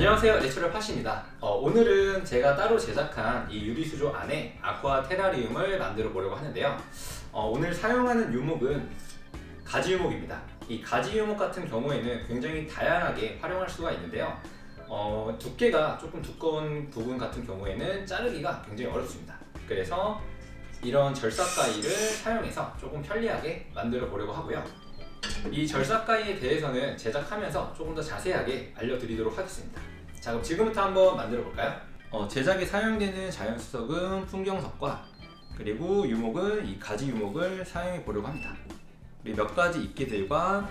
안녕하세요, 내추럴 팟입니다. 오늘은 제가 따로 제작한 이 유리수조 안에 아쿠아 테라리움을 만들어 보려고 하는데요. 오늘 사용하는 유목은 가지 유목입니다. 이 가지 유목 같은 경우에는 굉장히 다양하게 활용할 수가 있는데요. 두께가 조금 두꺼운 부분 같은 경우에는 자르기가 굉장히 어렵습니다. 그래서 이런 절삭가위를 사용해서 조금 편리하게 만들어 보려고 하고요. 이 절삭가위에 대해서는 제작하면서 조금 더 자세하게 알려드리도록 하겠습니다. 자, 그럼 지금부터 한번 만들어 볼까요? 제작에 사용되는 자연수석은 풍경석과 그리고 유목은 이 가지 유목을 사용해 보려고 합니다. 우리 몇 가지 이끼들과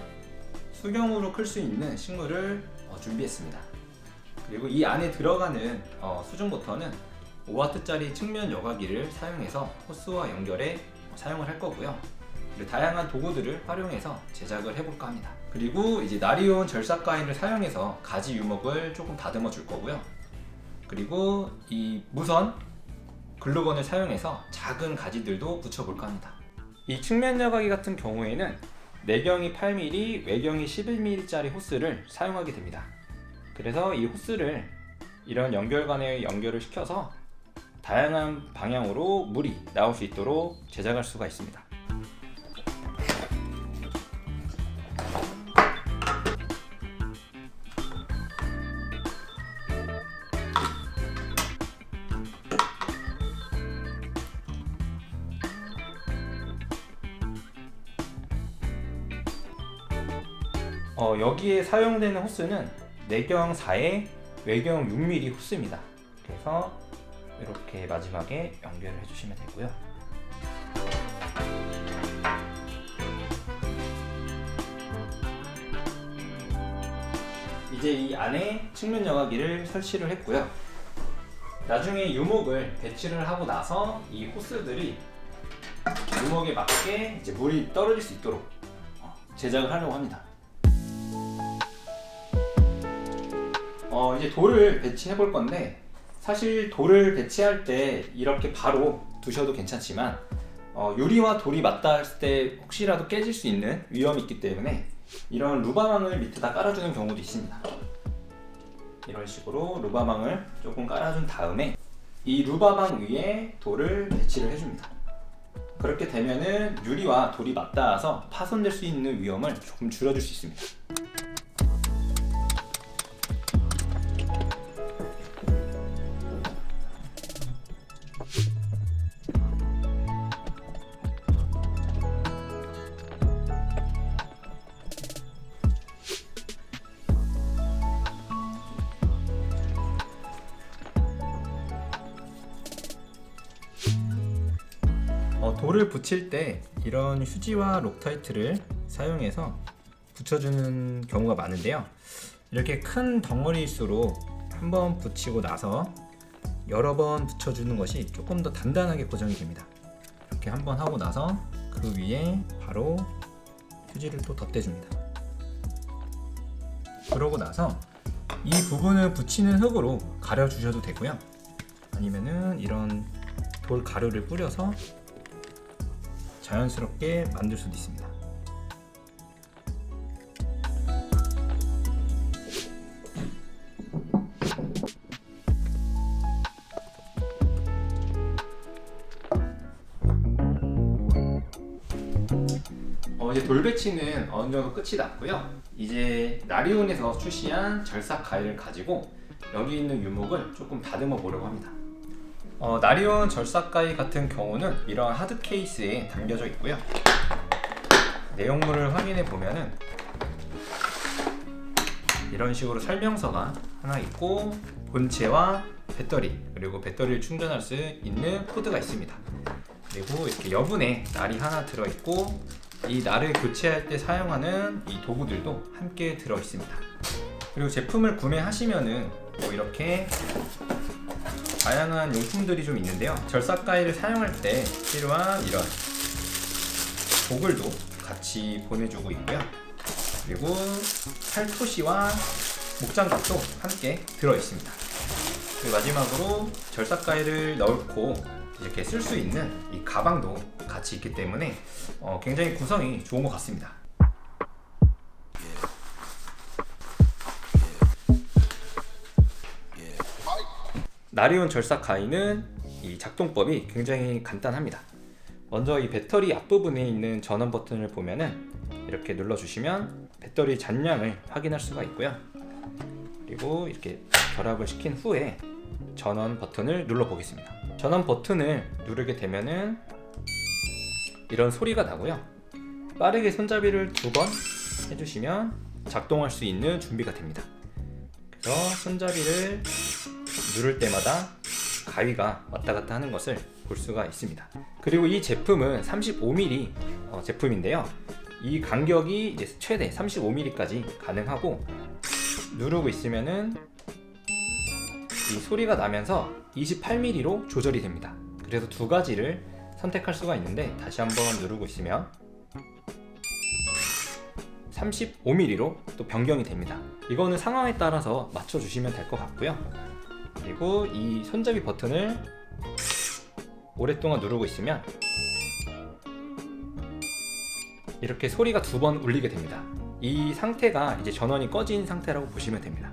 수경으로 클 수 있는 식물을 준비했습니다. 그리고 이 안에 들어가는 수중 모터는 5W짜리 측면 여과기를 사용해서 호스와 연결해 사용을 할 거고요. 그리고 다양한 도구들을 활용해서 제작을 해볼까 합니다. 그리고 이제 나리온 절삭가위를 사용해서 가지 유목을 조금 다듬어 줄 거고요. 그리고 이 무선 글루건을 사용해서 작은 가지들도 붙여볼까 합니다. 이 측면 여과기 같은 경우에는 내경이 8mm, 외경이 11mm짜리 호스를 사용하게 됩니다. 그래서 이 호스를 이런 연결관에 연결을 시켜서 다양한 방향으로 물이 나올 수 있도록 제작할 수가 있습니다. 여기에 사용되는 호스는 내경 4에 외경 6mm 호스입니다. 그래서 이렇게 마지막에 연결을 해주시면 되고요. 이제 이 안에 측면 여과기를 설치를 했고요. 나중에 유목을 배치를 하고 나서 이 호스들이 유목에 맞게 이제 물이 떨어질 수 있도록 제작을 하려고 합니다. 이제 돌을 배치해 볼 건데, 사실 돌을 배치할 때 이렇게 바로 두셔도 괜찮지만 유리와 돌이 맞닿았을 때 혹시라도 깨질 수 있는 위험이 있기 때문에 이런 루바망을 밑에다 깔아주는 경우도 있습니다. 이런 식으로 루바망을 조금 깔아준 다음에 이 루바망 위에 돌을 배치를 해줍니다. 그렇게 되면은 유리와 돌이 맞닿아서 파손될 수 있는 위험을 조금 줄여줄 수 있습니다. 돌을 붙일 때 이런 휴지와 록타이트를 사용해서 붙여주는 경우가 많은데요. 이렇게 큰 덩어리일수록 한번 붙이고 나서 여러 번 붙여주는 것이 조금 더 단단하게 고정이 됩니다. 이렇게 한번 하고 나서 그 위에 바로 휴지를 또 덧대줍니다. 그러고 나서 이 부분을 붙이는 흙으로 가려주셔도 되고요. 아니면은 이런 돌 가루를 뿌려서 자연스럽게 만들 수도 있습니다. 이제 돌 배치는 어느 정도 끝이 났고요. 이제 나리온에서 출시한 절삭 가위를 가지고 여기 있는 유목을 조금 다듬어 보려고 합니다. 나리온 절삭가위 같은 경우는 이런 하드 케이스에 담겨져 있고요. 내용물을 확인해 보면은 이런 식으로 설명서가 하나 있고, 본체와 배터리, 그리고 배터리를 충전할 수 있는 코드가 있습니다. 그리고 이렇게 여분에 날이 하나 들어있고, 이 날을 교체할 때 사용하는 이 도구들도 함께 들어 있습니다. 그리고 제품을 구매하시면은 이렇게 다양한 용품들이 좀 있는데요. 절삭가위를 사용할 때 필요한 이런 도구들도 같이 보내주고 있고요. 그리고 팔토시와 목장갑도 함께 들어 있습니다. 그리고 마지막으로 절삭가위를 넣고 이렇게 쓸 수 있는 이 가방도 같이 있기 때문에 굉장히 구성이 좋은 것 같습니다. 나리온 절삭 가위는 이 작동법이 굉장히 간단합니다. 먼저 이 배터리 앞부분에 있는 전원 버튼을 보면은 이렇게 눌러주시면 배터리 잔량을 확인할 수가 있고요. 그리고 이렇게 결합을 시킨 후에 전원 버튼을 눌러 보겠습니다. 전원 버튼을 누르게 되면은 이런 소리가 나고요. 빠르게 손잡이를 2번 해주시면 작동할 수 있는 준비가 됩니다. 그래서 손잡이를 누를 때마다 가위가 왔다 갔다 하는 것을 볼 수가 있습니다. 그리고 이 제품은 35mm 제품인데요. 이 간격이 이제 최대 35mm까지 가능하고, 누르고 있으면은 이 소리가 나면서 28mm로 조절이 됩니다. 그래서 두 가지를 선택할 수가 있는데, 다시 한번 누르고 있으면 35mm로 또 변경이 됩니다. 이거는 상황에 따라서 맞춰주시면 될 것 같고요. 그리고 이 손잡이 버튼을 오랫동안 누르고 있으면 이렇게 소리가 2번 울리게 됩니다. 이 상태가 이제 전원이 꺼진 상태라고 보시면 됩니다.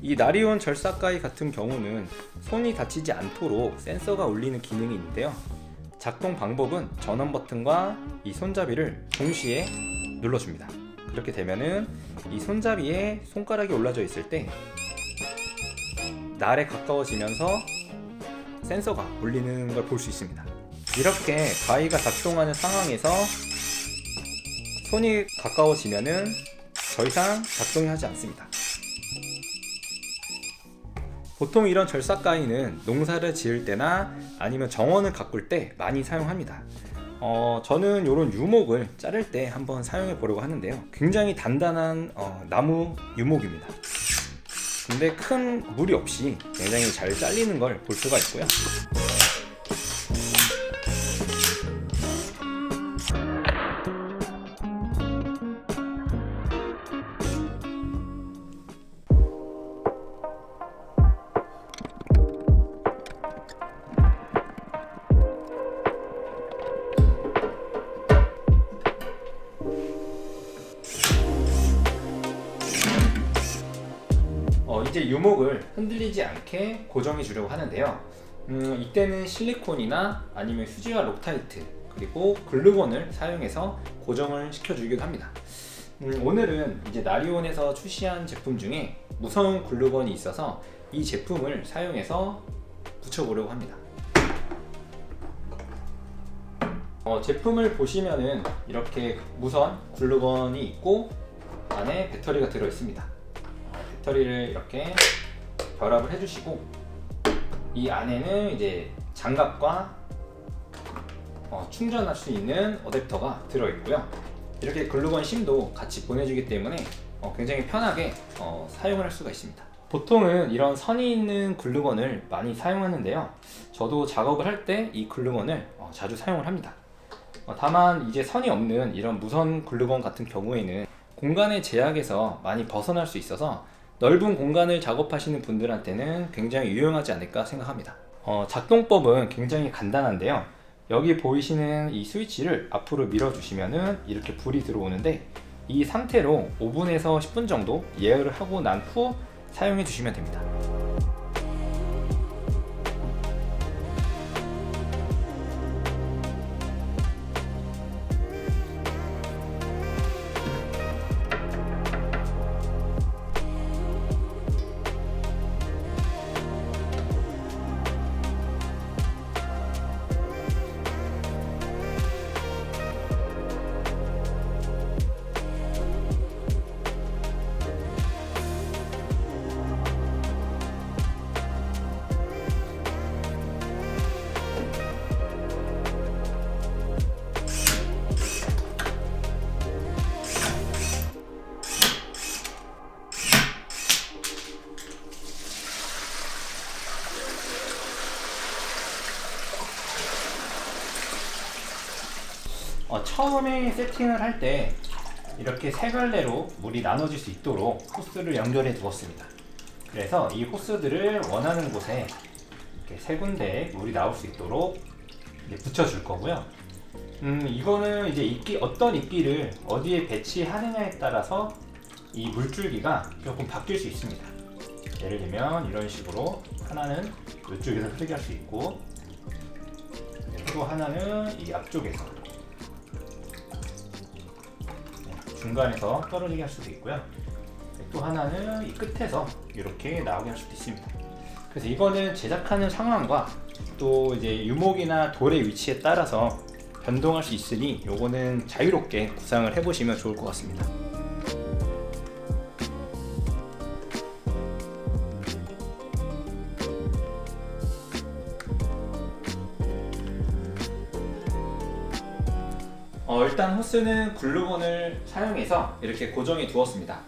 이 나리온 절삭가위 같은 경우는 손이 다치지 않도록 센서가 울리는 기능이 있는데요. 작동 방법은 전원 버튼과 이 손잡이를 동시에 눌러줍니다. 그렇게 되면은 이 손잡이에 손가락이 올라져 있을 때 날에 가까워지면서 센서가 울리는 걸 볼 수 있습니다. 이렇게 가위가 작동하는 상황에서 손이 가까워지면은 더 이상 작동이 하지 않습니다. 보통 이런 절삭 가위는 농사를 지을 때나 아니면 정원을 가꿀 때 많이 사용합니다. 저는 이런 유목을 자를 때 한번 사용해 보려고 하는데요. 굉장히 단단한 나무 유목입니다. 근데 큰 무리 없이 굉장히 잘 잘리는 걸 볼 수가 있고요. 이제 유목을 흔들리지 않게 고정해 주려고 하는데요. 이때는 실리콘이나 아니면 휴지와 록타이트, 그리고 글루건을 사용해서 고정을 시켜주기도 합니다. 오늘은 이제 나리온에서 출시한 제품 중에 무선 글루건이 있어서 이 제품을 사용해서 붙여보려고 합니다. 제품을 보시면은 이렇게 무선 글루건이 있고 안에 배터리가 들어 있습니다. 배터리를 이렇게 결합을 해주시고, 이 안에는 이제 장갑과 충전할 수 있는 어댑터가 들어있고요. 이렇게 글루건 심도 같이 보내주기 때문에 굉장히 편하게 사용을 할 수가 있습니다. 보통은 이런 선이 있는 글루건을 많이 사용하는데요. 저도 작업을 할 때 이 글루건을 자주 사용을 합니다. 다만 이제 선이 없는 이런 무선 글루건 같은 경우에는 공간의 제약에서 많이 벗어날 수 있어서 넓은 공간을 작업하시는 분들한테는 굉장히 유용하지 않을까 생각합니다. 작동법은 굉장히 간단한데요. 여기 보이시는 이 스위치를 앞으로 밀어주시면은 이렇게 불이 들어오는데, 이 상태로 5분에서 10분 정도 예열을 하고 난 후 사용해 주시면 됩니다. 처음에 세팅을 할 때 이렇게 세 갈래로 물이 나눠질 수 있도록 호스를 연결해 두었습니다. 그래서 이 호스들을 원하는 곳에 이렇게 세 군데에 물이 나올 수 있도록 붙여줄 거고요. 이거는 이제 어떤 이끼를 어디에 배치하느냐에 따라서 이 물줄기가 조금 바뀔 수 있습니다. 예를 들면 이런 식으로 하나는 이쪽에서 흐르게 할 수 있고, 또 하나는 이 앞쪽에서, 중간에서 떨어지게 할 수도 있고요. 또 하나는 이 끝에서 이렇게 나오게 할 수도 있습니다. 그래서 이거는 제작하는 상황과 또 이제 유목이나 돌의 위치에 따라서 변동할 수 있으니 요거는 자유롭게 구상을 해보시면 좋을 것 같습니다. 일단 호스는 글루건을 사용해서 이렇게 고정해 두었습니다.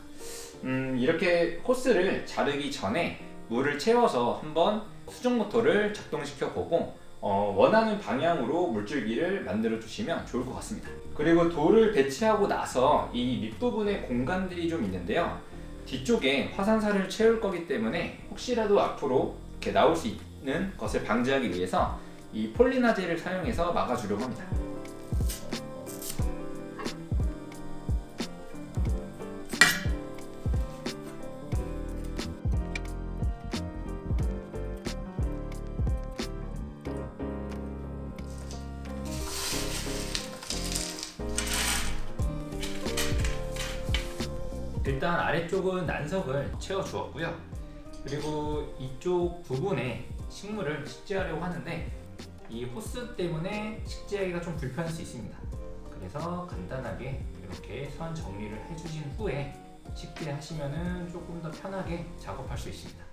이렇게 호스를 자르기 전에 물을 채워서 한번 수중 모터를 작동시켜 보고 원하는 방향으로 물줄기를 만들어 주시면 좋을 것 같습니다. 그리고 돌을 배치하고 나서 이 밑부분에 공간들이 좀 있는데요. 뒤쪽에 화산사를 채울 거기 때문에 혹시라도 앞으로 이렇게 나올 수 있는 것을 방지하기 위해서 이 폴리나젤을 사용해서 막아주려고 합니다. 일단 아래쪽은 난석을 채워 주었고요. 그리고 이쪽 부분에 식물을 식재하려고 하는데 이 호스 때문에 식재하기가 좀 불편할 수 있습니다. 그래서 간단하게 이렇게 선 정리를 해주신 후에 식재하시면 조금 더 편하게 작업할 수 있습니다.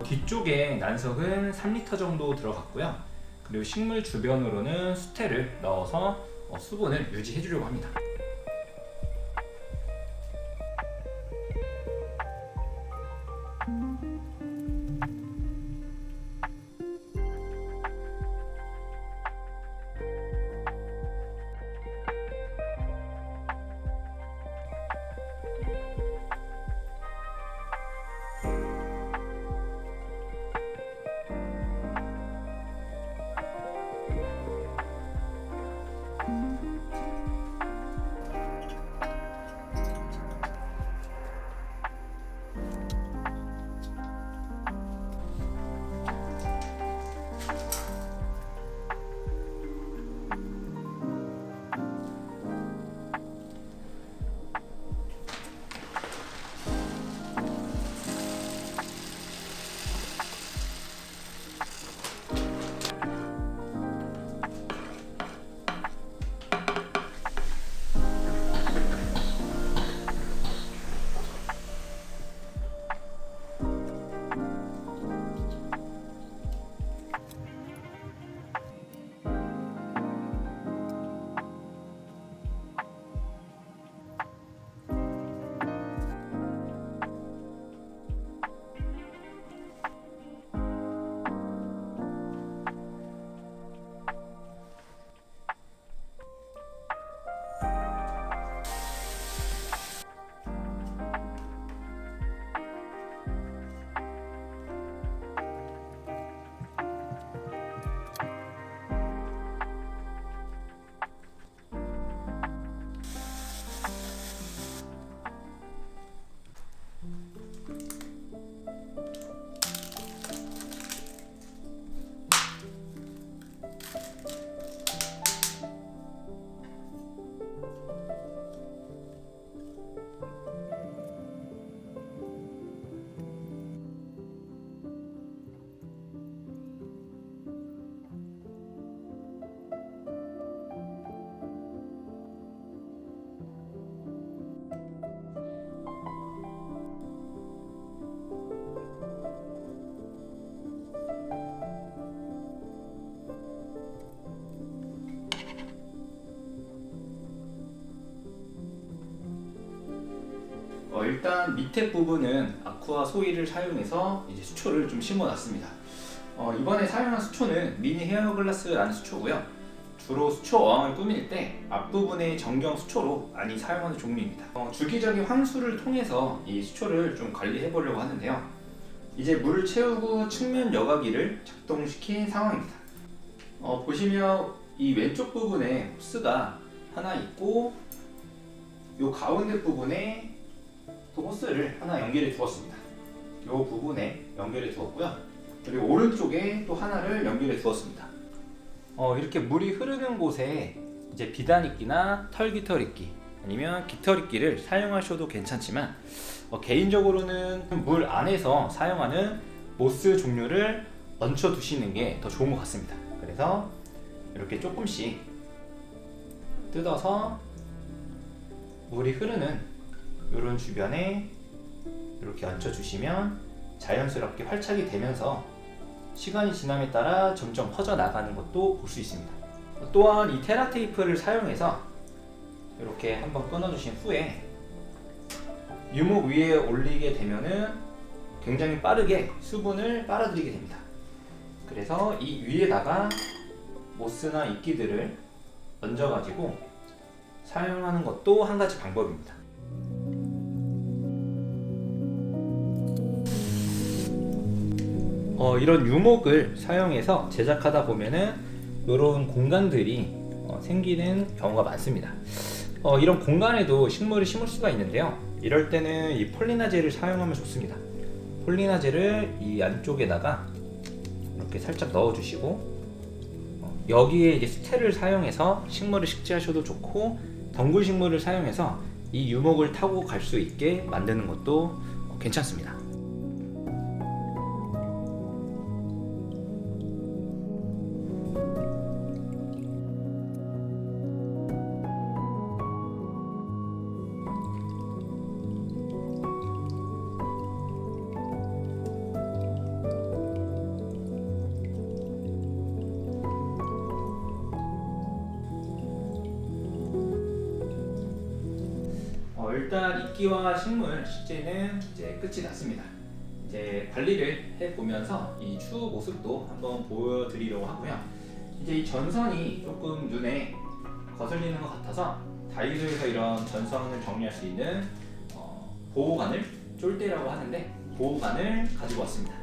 뒤쪽에 난석은 3리터 정도 들어갔고요. 그리고 식물 주변으로는 수태를 넣어서 수분을 유지해 주려고 합니다. 일단 밑에 부분은 아쿠아 소일을 사용해서 이제 수초를 좀 심어놨습니다. 이번에 사용한 수초는 미니 헤어글라스라는 수초고요. 주로 수초 어항을 꾸밀 때 앞부분의 정경 수초로 많이 사용하는 종류입니다. 주기적인 환수를 통해서 이 수초를 좀 관리해 보려고 하는데요. 이제 물을 채우고 측면 여과기를 작동시킨 상황입니다. 보시면 이 왼쪽 부분에 호스가 하나 있고 요 가운데 부분에 또 호스를 하나 연결해 두었습니다. 요 부분에 연결해 두었고요. 그리고 오른쪽에 또 하나를 연결해 두었습니다. 이렇게 물이 흐르는 곳에 이제 비단이끼나 털깃털이끼 아니면 깃털이끼를 사용하셔도 괜찮지만 개인적으로는 물 안에서 사용하는 모스 종류를 얹혀 두시는 게 더 좋은 것 같습니다. 그래서 이렇게 조금씩 뜯어서 물이 흐르는 이런 주변에 이렇게 얹혀 주시면 자연스럽게 활착이 되면서 시간이 지남에 따라 점점 퍼져 나가는 것도 볼 수 있습니다. 또한 이 테라 테이프를 사용해서 이렇게 한번 끊어 주신 후에 유목 위에 올리게 되면은 굉장히 빠르게 수분을 빨아들이게 됩니다. 그래서 이 위에다가 모스나 이끼들을 얹어 가지고 사용하는 것도 한 가지 방법입니다. 이런 유목을 사용해서 제작하다 보면은 이런 공간들이 생기는 경우가 많습니다. 이런 공간에도 식물을 심을 수가 있는데요. 이럴 때는 이 폴리나젤을 사용하면 좋습니다. 폴리나젤을 이 안쪽에다가 이렇게 살짝 넣어주시고 여기에 이제 수채를 사용해서 식물을 식재하셔도 좋고 덩굴 식물을 사용해서 이 유목을 타고 갈 수 있게 만드는 것도 괜찮습니다. 일단 이끼와 식물 식재는 이제 끝이 났습니다. 이제 관리를 해보면서 이 추후 모습도 한번 보여드리려고 하고요. 이제 이 전선이 조금 눈에 거슬리는 것 같아서 다이소에서 이런 전선을 정리할 수 있는 보호관을 쫄대라고 하는데 보호관을 가지고 왔습니다.